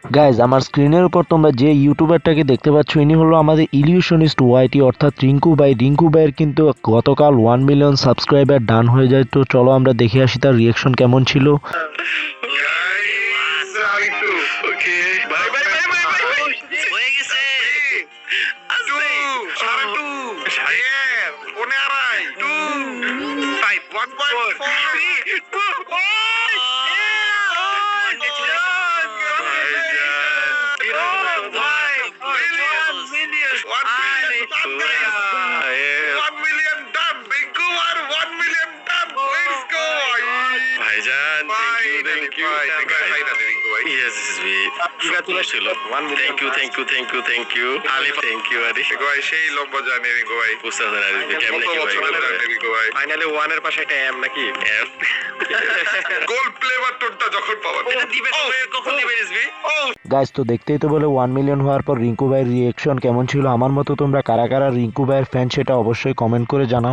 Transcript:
Guys আমার স্ক্রিনের উপর তোমরা যে ইউটিউবারটাকে দেখতে পাচ্ছ ইনি হলো আমাদের ইলিউশনিস্ট ওয়াইটি অর্থাৎ রিঙ্কু ভাই। রিঙ্কু ভাইয়ের কিন্তু গতকাল 1 মিলিয়ন সাবস্ক্রাইবার ডান হয়ে যায়। তো চলো আমরা দেখে আসি তার রিয়াকশন কেমন ছিল। Bhaijan, thank you. Yes, this is me. Congratulations. 1 million. Thank you. Ali, thank you, Ari. ভাই সেই লম্বা জার্নি রিঙ্কু ভাই। বুঝতে পারি Ari, কেমনে কি ভাই? জার্নি রিঙ্কু ভাই। ফাইনালি 1 এর পাশে একটা M নাকি? M. গোল প্লে বাটনটা যখন পাবেন। এটা দিবে কখন দিবে রিজবি? গাইজ তো দেখতেই তো বলে 1 মিলিয়ন হওয়ার পর রিঙ্কু ভাইয়ের রিয়াকশন কেমন ছিল। আমার মতো তোমরা কারা কারা রিঙ্কু ভাইয়ের ফ্যান সেটা অবশ্যই কমেন্ট করে জানাও।